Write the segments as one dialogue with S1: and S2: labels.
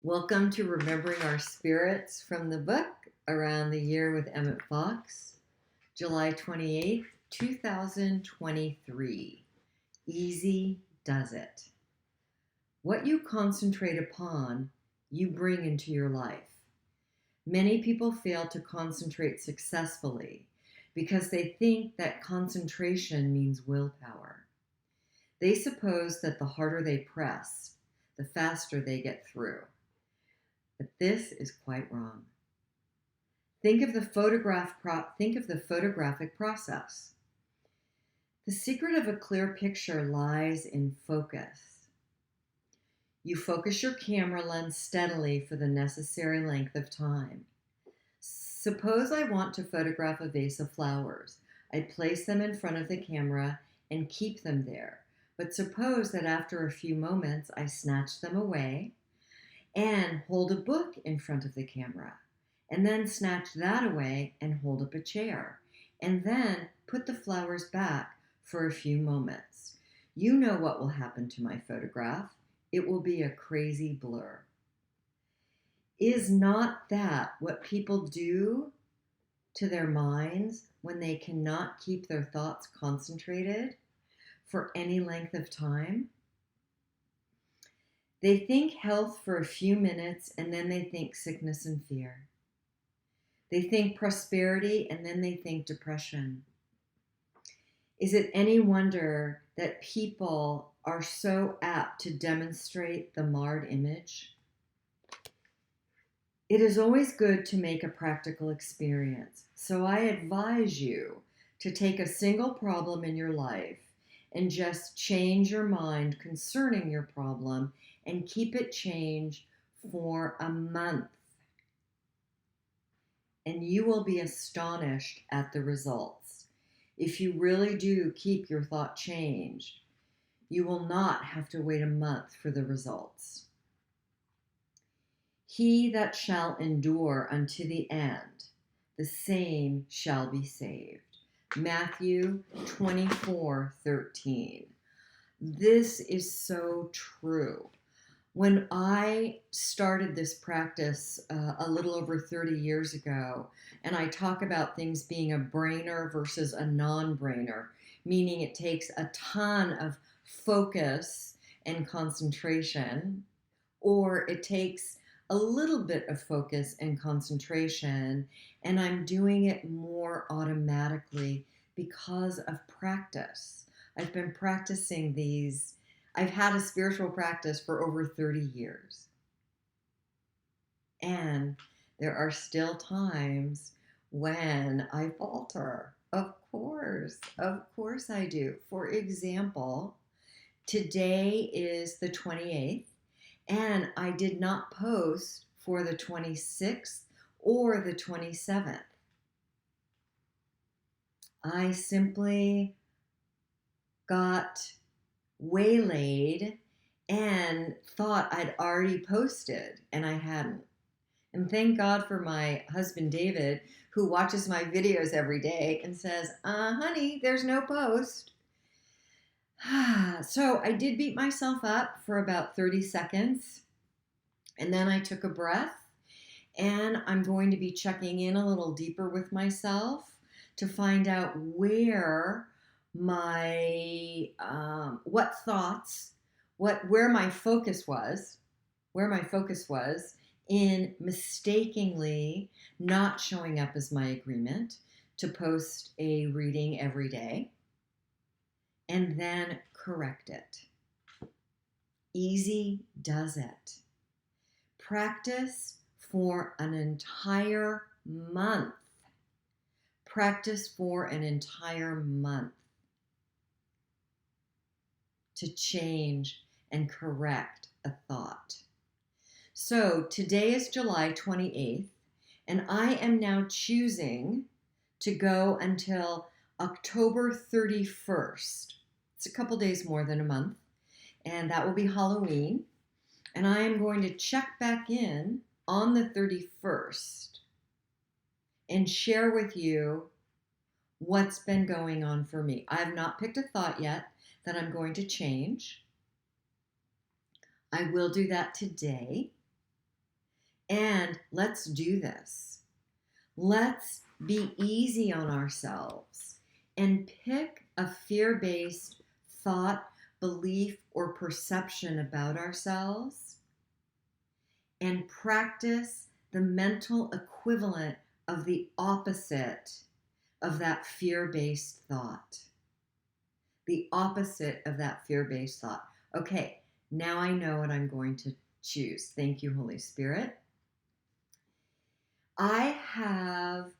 S1: Welcome to Remembering Our Spirits from the book Around the Year with Emmett Fox, July 28th, 2023. Easy does it. What you concentrate upon, you bring into your life. Many people fail to concentrate successfully because they think that concentration means willpower. They suppose that the harder they press, the faster they get through. But this is quite wrong. Think of the photographic process. The secret of a clear picture lies in focus. You focus your camera lens steadily for the necessary length of time. Suppose I want to photograph a vase of flowers. I place them in front of the camera and keep them there. But suppose that after a few moments I snatch them away and hold a book in front of the camera, and then snatch that away and hold up a chair, and then put the flowers back for a few moments. You know what will happen to my photograph. It will be a crazy blur. Is not that what people do to their minds when they cannot keep their thoughts concentrated for any length of time? They think health for a few minutes and then they think sickness and fear. They think prosperity and then they think depression. Is it any wonder that people are so apt to demonstrate the marred image? It is always good to make a practical experience, so I advise you to take a single problem in your life and just change your mind concerning your problem and keep it changed for a month. And you will be astonished at the results. If you really do keep your thought changed, you will not have to wait a month for the results. He that shall endure unto the end, the same shall be saved. Matthew 24:13. This is so true. When I started this practice a little over 30 years ago, and I talk about things being a brainer versus a non-brainer, meaning it takes a ton of focus and concentration, or it takes a little bit of focus and concentration, and I'm doing it more automatically because of practice. I've been practicing these. I've had a spiritual practice for over 30 years. And there are still times when I falter. Of course I do. For example, today is the 28th. And I did not post for the 26th or the 27th. I simply got waylaid and thought I'd already posted, and I hadn't. And thank God for my husband, David, who watches my videos every day and says, honey, there's no post. So I did beat myself up for about 30 seconds, and then I took a breath, and I'm going to be checking in a little deeper with myself to find out where my where my focus was in mistakenly not showing up as my agreement to post a reading every day, and then correct it. Easy does it. Practice for an entire month. Practice for an entire month to change and correct a thought. So today is July 28th, and I am now choosing to go until October 31st. It's a couple days more than a month, and that will be Halloween. And I am going to check back in on the 31st and share with you what's been going on for me. I have not picked a thought yet that I'm going to change. I will do that today. And let's do this. Let's be easy on ourselves and pick a fear-based thought, belief, or perception about ourselves and practice the mental equivalent of the opposite of that fear-based thought. The opposite of that fear-based thought. Okay, now I know what I'm going to choose. Thank you, Holy Spirit. I have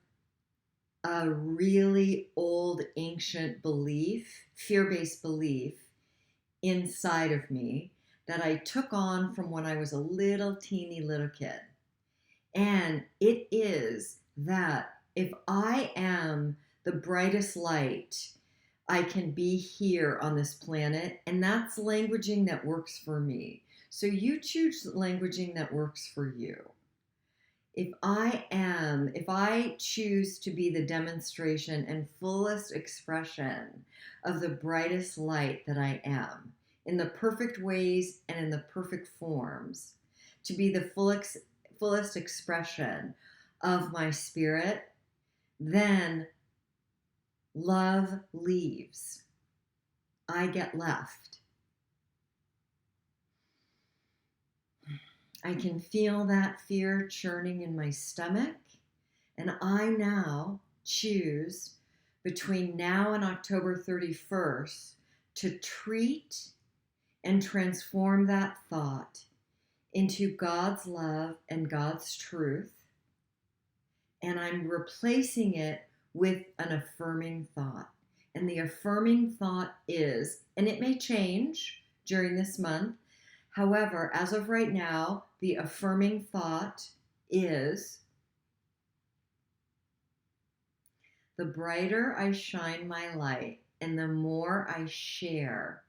S1: a really old, ancient belief, fear-based belief inside of me that I took on from when I was a little teeny little kid. And it is that if I am the brightest light, I can be here on this planet, and that's languaging that works for me. So you choose languaging that works for you. If I choose to be the demonstration and fullest expression of the brightest light that I am, in the perfect ways and in the perfect forms, to be the fullest expression of my spirit, then love leaves. I get left. I can feel that fear churning in my stomach, and I now choose between now and October 31st to treat and transform that thought into God's love and God's truth, and I'm replacing it with an affirming thought. And the affirming thought is, and it may change during this month, however, as of right now, the affirming thought is, the brighter I shine my light and the more I share,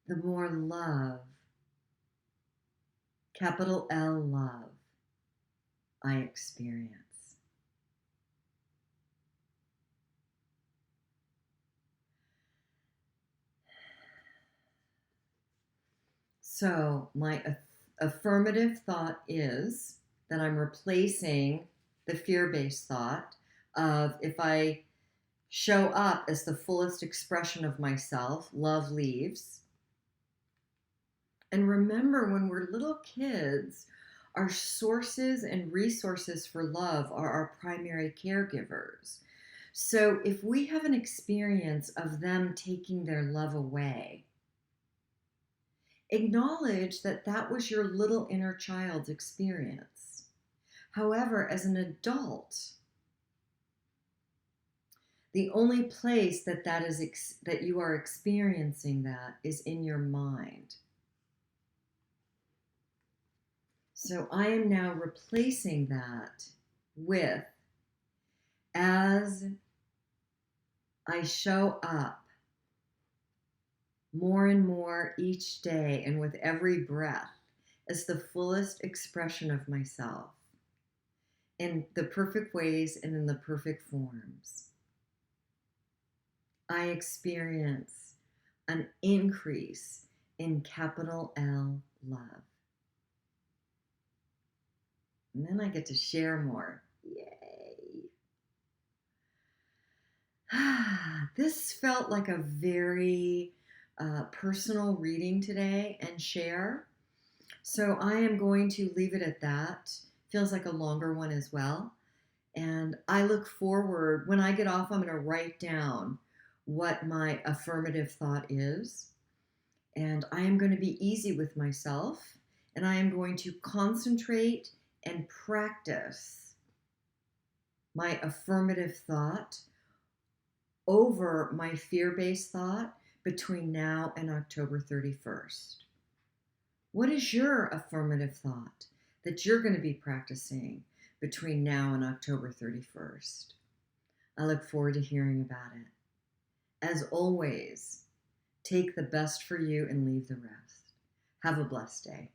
S1: the more love, capital L love, I experience. So my affirmative thought is that I'm replacing the fear-based thought of, if I show up as the fullest expression of myself, love leaves. And remember, when we're little kids, our sources and resources for love are our primary caregivers. So if we have an experience of them taking their love away, acknowledge that that was your little inner child's experience. However, as an adult, the only place that you are experiencing that is in your mind. So I am now replacing that with, as I show up more and more each day and with every breath as the fullest expression of myself in the perfect ways and in the perfect forms, I experience an increase in capital L love. And then I get to share more. Yay! This felt like a very personal reading today and share. So I am going to leave it at that. Feels like a longer one as well. And I look forward, when I get off, I'm going to write down what my affirmative thought is. And I am going to be easy with myself. And I am going to concentrate and practice my affirmative thought over my fear-based thought between now and October 31st. What is your affirmative thought that you're going to be practicing between now and October 31st? I look forward to hearing about it. As always, take the best for you and leave the rest. Have a blessed day.